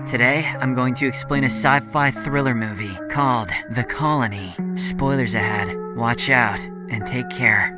Today, I'm going to explain a sci-fi thriller movie called The Colony. Spoilers ahead, watch out, and take care.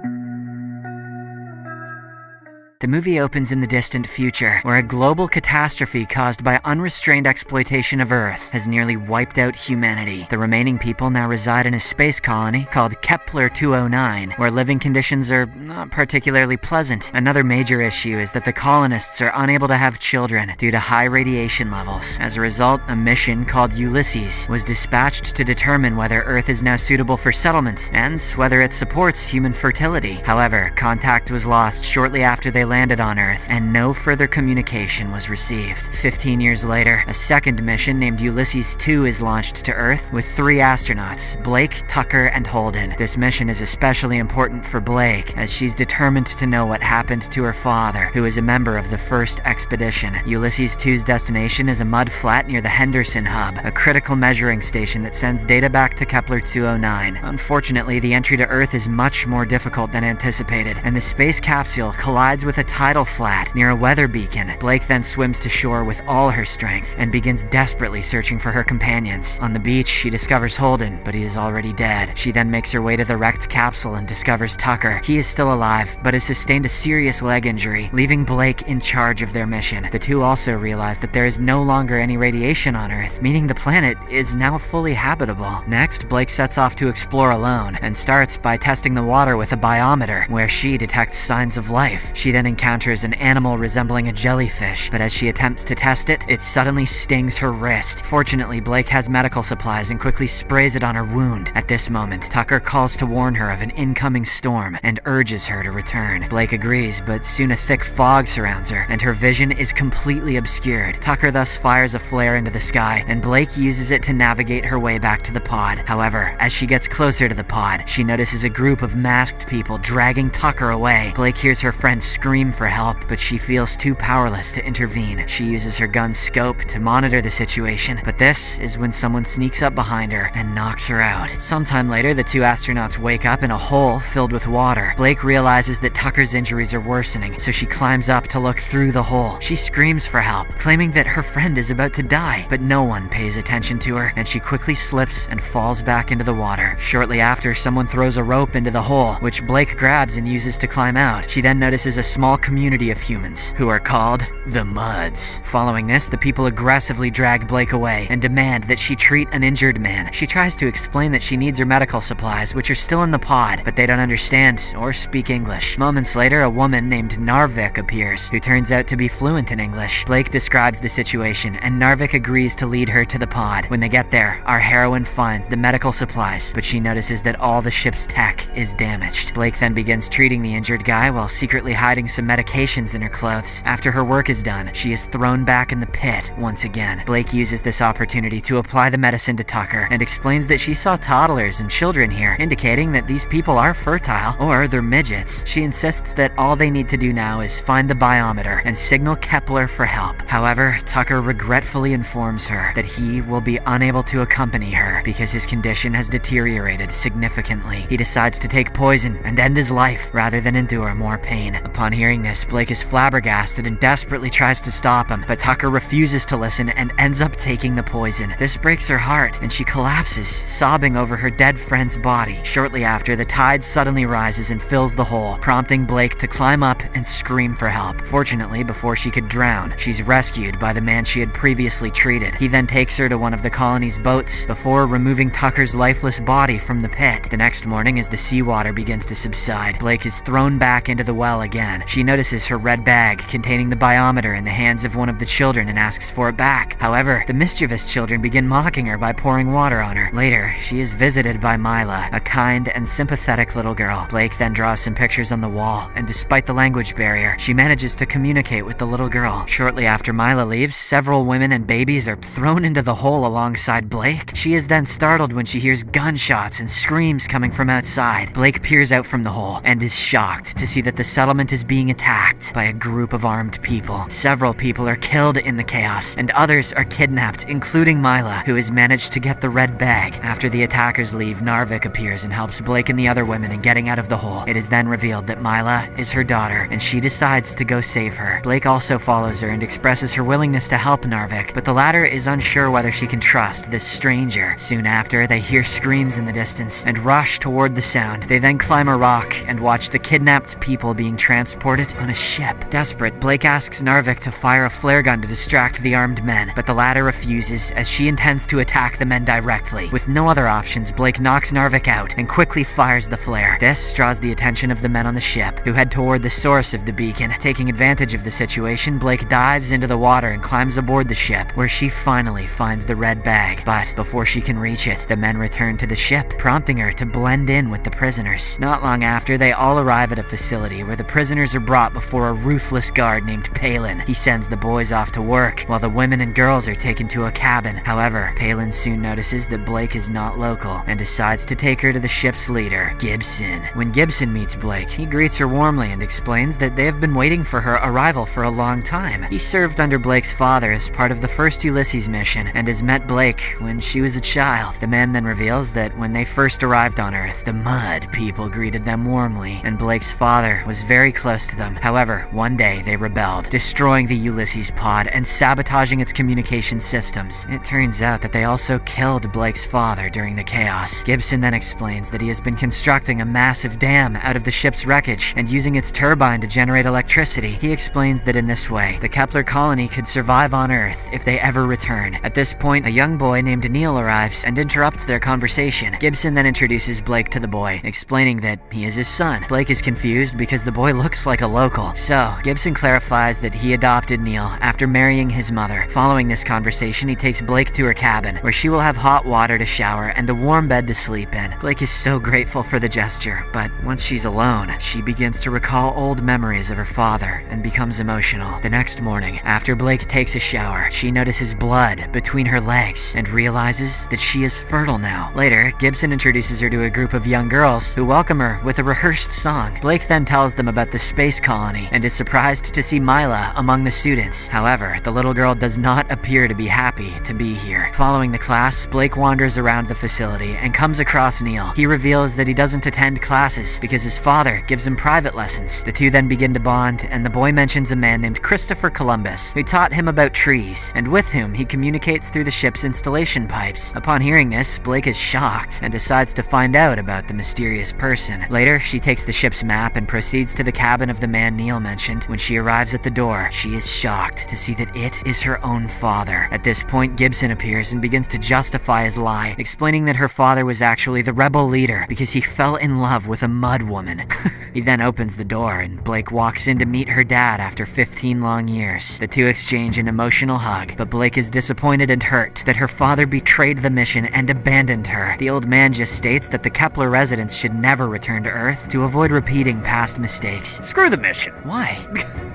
The movie opens in the distant future, where a global catastrophe caused by unrestrained exploitation of Earth has nearly wiped out humanity. The remaining people now reside in a space colony called Kepler-209, where living conditions are not particularly pleasant. Another major issue is that the colonists are unable to have children due to high radiation levels. As a result, a mission called Ulysses was dispatched to determine whether Earth is now suitable for settlement and whether it supports human fertility. However, contact was lost shortly after they landed on Earth, and no further communication was received. 15 years later, a second mission named Ulysses 2 is launched to Earth with 3 astronauts, Blake, Tucker, and Holden. This mission is especially important for Blake, as she's determined to know what happened to her father, who is a member of the first expedition. Ulysses 2's destination is a mud flat near the Henderson Hub, a critical measuring station that sends data back to Kepler-209. Unfortunately, the entry to Earth is much more difficult than anticipated, and the space capsule collides with a tidal flat near a weather beacon. Blake then swims to shore with all her strength and begins desperately searching for her companions. On the beach, she discovers Holden, but he is already dead. She then makes her way to the wrecked capsule and discovers Tucker. He is still alive, but has sustained a serious leg injury, leaving Blake in charge of their mission. The two also realize that there is no longer any radiation on Earth, meaning the planet is now fully habitable. Next, Blake sets off to explore alone and starts by testing the water with a biometer, where she detects signs of life. She then encounters an animal resembling a jellyfish, but as she attempts to test it, it suddenly stings her wrist. Fortunately, Blake has medical supplies and quickly sprays it on her wound. At this moment, Tucker calls to warn her of an incoming storm and urges her to return. Blake agrees, but soon a thick fog surrounds her, and her vision is completely obscured. Tucker thus fires a flare into the sky, and Blake uses it to navigate her way back to the pod. However, as she gets closer to the pod, she notices a group of masked people dragging Tucker away. Blake hears her friend scream for help, but she feels too powerless to intervene. She uses her gun's scope to monitor the situation, but this is when someone sneaks up behind her and knocks her out. Sometime later, the 2 astronauts wake up in a hole filled with water. Blake realizes that Tucker's injuries are worsening, so she climbs up to look through the hole. She screams for help, claiming that her friend is about to die, but no one pays attention to her, and she quickly slips and falls back into the water. Shortly after, someone throws a rope into the hole, which Blake grabs and uses to climb out. She then notices a small community of humans, who are called the Muds. Following this, the people aggressively drag Blake away and demand that she treat an injured man. She tries to explain that she needs her medical supplies, which are still in the pod, but they don't understand or speak English. Moments later, a woman named Narvik appears, who turns out to be fluent in English. Blake describes the situation, and Narvik agrees to lead her to the pod. When they get there, our heroine finds the medical supplies, but she notices that all the ship's tech is damaged. Blake then begins treating the injured guy while secretly hiding some medications in her clothes. After her work is done, she is thrown back in the pit once again. Blake uses this opportunity to apply the medicine to Tucker and explains that she saw toddlers and children here, indicating that these people are fertile or they're midgets. She insists that all they need to do now is find the biometer and signal Kepler for help. However, Tucker regretfully informs her that he will be unable to accompany her because his condition has deteriorated significantly. He decides to take poison and end his life rather than endure more pain. Upon hearing this, Blake is flabbergasted and desperately tries to stop him, but Tucker refuses to listen and ends up taking the poison. This breaks her heart, and she collapses, sobbing over her dead friend's body. Shortly after, the tide suddenly rises and fills the hole, prompting Blake to climb up and scream for help. Fortunately, before she could drown, she's rescued by the man she had previously treated. He then takes her to one of the colony's boats before removing Tucker's lifeless body from the pit. The next morning, as the seawater begins to subside, Blake is thrown back into the well again. She notices her red bag containing the biometer in the hands of one of the children and asks for it back. However, the mischievous children begin mocking her by pouring water on her. Later, she is visited by Mila, a kind and sympathetic little girl. Blake then draws some pictures on the wall, and despite the language barrier, she manages to communicate with the little girl. Shortly after Mila leaves, several women and babies are thrown into the hole alongside Blake. She is then startled when she hears gunshots and screams coming from outside. Blake peers out from the hole and is shocked to see that the settlement is being attacked by a group of armed people. ritual. Several people are killed in the chaos, and others are kidnapped, including Mila, who has managed to get the red bag. After the attackers leave, Narvik appears and helps Blake and the other women in getting out of the hole. It is then revealed that Mila is her daughter, and she decides to go save her. Blake also follows her and expresses her willingness to help Narvik, but the latter is unsure whether she can trust this stranger. Soon after, they hear screams in the distance and rush toward the sound. They then climb a rock and watch the kidnapped people being transported on a ship. Desperate, Blake asks Narvik to fire a flare gun to distract the armed men, but the latter refuses as she intends to attack the men directly. With no other options, Blake knocks Narvik out and quickly fires the flare. This draws the attention of the men on the ship, who head toward the source of the beacon. Taking advantage of the situation, Blake dives into the water and climbs aboard the ship, where she finally finds the red bag. But before she can reach it, the men return to the ship, prompting her to blend in with the prisoners. Not long after, they all arrive at a facility where the prisoners are brought before a ruthless guard named Palin. He sends the boys off to work, while the women and girls are taken to a cabin. However, Palin soon notices that Blake is not local, and decides to take her to the ship's leader, Gibson. When Gibson meets Blake, he greets her warmly and explains that they have been waiting for her arrival for a long time. He served under Blake's father as part of the first Ulysses mission, and has met Blake when she was a child. The man then reveals that when they first arrived on Earth, the Mud people greeted them warmly, and Blake's father was very close to them. However, one day they rebelled, destroying the Ulysses pod and sabotaging its communication systems. It turns out that they also killed Blake's father during the chaos. Gibson then explains that he has been constructing a massive dam out of the ship's wreckage and using its turbine to generate electricity. He explains that in this way, the Kepler colony could survive on Earth if they ever return. At this point, a young boy named Neil arrives and interrupts their conversation. Gibson then introduces Blake to the boy, explaining that he is his son. Blake is confused because the boy looks like a local. So, Gibson clarifies that he adopted Neil after marrying his mother. Following this conversation, he takes Blake to her cabin, where she will have hot water to shower and a warm bed to sleep in. Blake is so grateful for the gesture, but once she's alone, she begins to recall old memories of her father and becomes emotional. The next morning, after Blake takes a shower, she notices blood between her legs and realizes that she is fertile now. Later, Gibson introduces her to a group of young girls who welcome her with a rehearsed song. Blake then tells them about the space colony and is surprised to see Mila among the students. However, the little girl does not appear to be happy to be here. Following the class, Blake wanders around the facility and comes across Neil. He reveals that he doesn't attend classes because his father gives him private lessons. The two then begin to bond, and the boy mentions a man named Christopher Columbus, who taught him about trees, and with whom he communicates through the ship's installation pipes. Upon hearing this, Blake is shocked and decides to find out about the mysterious person. Later, she takes the ship's map and proceeds to the cabin of the man Neil mentioned. When she arrives at the door, she is shocked to see that it is her own father. At this point, Gibson appears and begins to justify his lie, explaining that her father was actually the rebel leader because he fell in love with a mud woman. He then opens the door and Blake walks in to meet her dad after 15 long years. The two exchange an emotional hug, but Blake is disappointed and hurt that her father betrayed the mission and abandoned her. The old man just states that the Kepler residents should never return to Earth to avoid repeating past mistakes. Screw the mission. Why?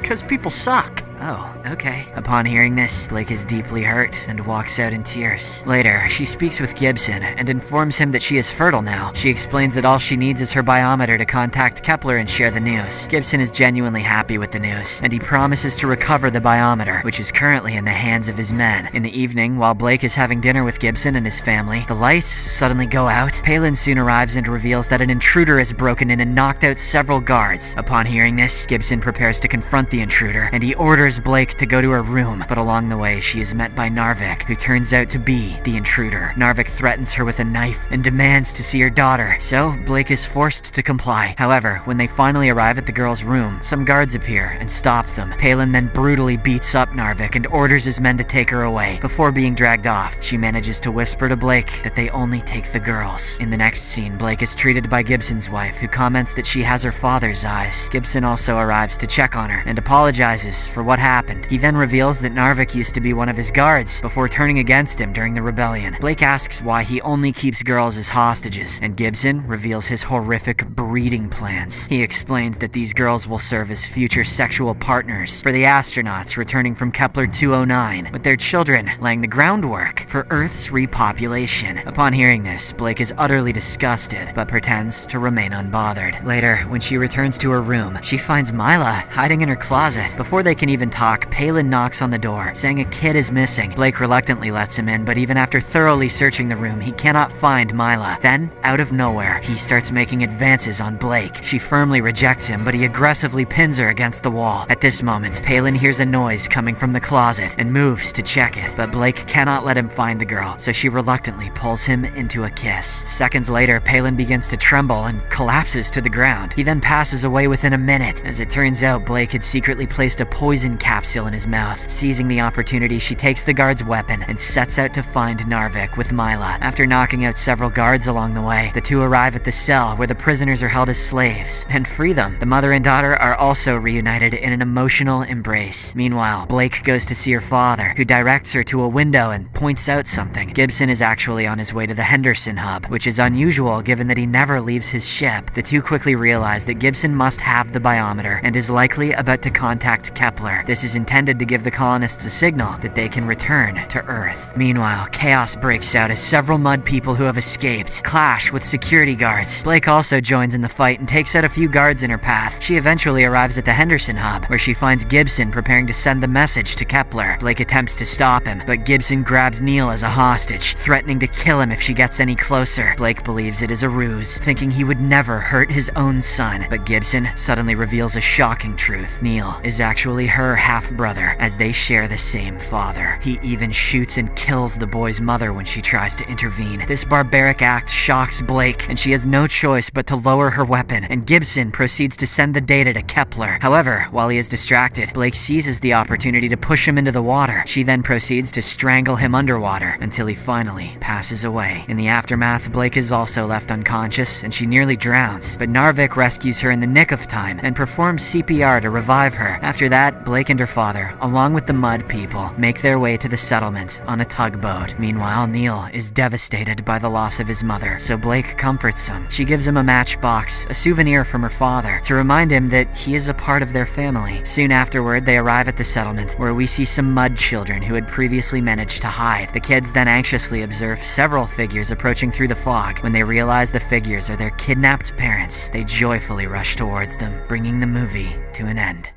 Because people suck. Oh, okay. Upon hearing this, Blake is deeply hurt and walks out in tears. Later, she speaks with Gibson and informs him that she is fertile now. She explains that all she needs is her biometer to contact Kepler and share the news. Gibson is genuinely happy with the news, and he promises to recover the biometer, which is currently in the hands of his men. In the evening, while Blake is having dinner with Gibson and his family, the lights suddenly go out. Palin soon arrives and reveals that an intruder has broken in and knocked out several guards. Upon hearing this, Gibson prepares to confront the intruder, and he orders Blake to go to her room, but along the way she is met by Narvik, who turns out to be the intruder. Narvik threatens her with a knife and demands to see her daughter, so Blake is forced to comply. However, when they finally arrive at the girl's room, some guards appear and stop them. Palin then brutally beats up Narvik and orders his men to take her away. Before being dragged off, she manages to whisper to Blake that they only take the girls. In the next scene, Blake is treated by Gibson's wife, who comments that she has her father's eyes. Gibson also arrives to check on her and apologizes for what happened. He then reveals that Narvik used to be one of his guards before turning against him during the rebellion. Blake asks why he only keeps girls as hostages, and Gibson reveals his horrific breeding plans. He explains that these girls will serve as future sexual partners for the astronauts returning from Kepler 209, with their children laying the groundwork for Earth's repopulation. Upon hearing this, Blake is utterly disgusted, but pretends to remain unbothered. Later, when she returns to her room, she finds Mila hiding in her closet. Before they can even even talk, Palin knocks on the door, saying a kid is missing. Blake reluctantly lets him in, but even after thoroughly searching the room, he cannot find Mila. Then, out of nowhere, he starts making advances on Blake. She firmly rejects him, but he aggressively pins her against the wall. At this moment, Palin hears a noise coming from the closet and moves to check it, but Blake cannot let him find the girl, so she reluctantly pulls him into a kiss. Seconds later, Palin begins to tremble and collapses to the ground. He then passes away within a minute. As it turns out, Blake had secretly placed a poison capsule in his mouth. Seizing the opportunity, she takes the guard's weapon and sets out to find Narvik with Mila. After knocking out several guards along the way, the two arrive at the cell where the prisoners are held as slaves and free them. The mother and daughter are also reunited in an emotional embrace. Meanwhile, Blake goes to see her father, who directs her to a window and points out something. Gibson is actually on his way to the Henderson hub, which is unusual given that he never leaves his ship. The two quickly realize that Gibson must have the biometer and is likely about to contact Kepler. This is intended to give the colonists a signal that they can return to Earth. Meanwhile, chaos breaks out as several mud people who have escaped clash with security guards. Blake also joins in the fight and takes out a few guards in her path. She eventually arrives at the Henderson hub, where she finds Gibson preparing to send the message to Kepler. Blake attempts to stop him, but Gibson grabs Neil as a hostage, threatening to kill him if she gets any closer. Blake believes it is a ruse, thinking he would never hurt his own son, but Gibson suddenly reveals a shocking truth. Neil is actually her half-brother, as they share the same father. He even shoots and kills the boy's mother when she tries to intervene. This barbaric act shocks Blake, and she has no choice but to lower her weapon, and Gibson proceeds to send the data to Kepler. However, while he is distracted, Blake seizes the opportunity to push him into the water. She then proceeds to strangle him underwater until he finally passes away. In the aftermath, Blake is also left unconscious, and she nearly drowns, but Narvik rescues her in the nick of time and performs CPR to revive her. After that, Blake and her father, along with the mud people, make their way to the settlement on a tugboat. Meanwhile, Neil is devastated by the loss of his mother, so Blake comforts him. She gives him a matchbox, a souvenir from her father, to remind him that he is a part of their family. Soon afterward, they arrive at the settlement, where we see some mud children who had previously managed to hide. The kids then anxiously observe several figures approaching through the fog. When they realize the figures are their kidnapped parents, they joyfully rush towards them, bringing the movie to an end.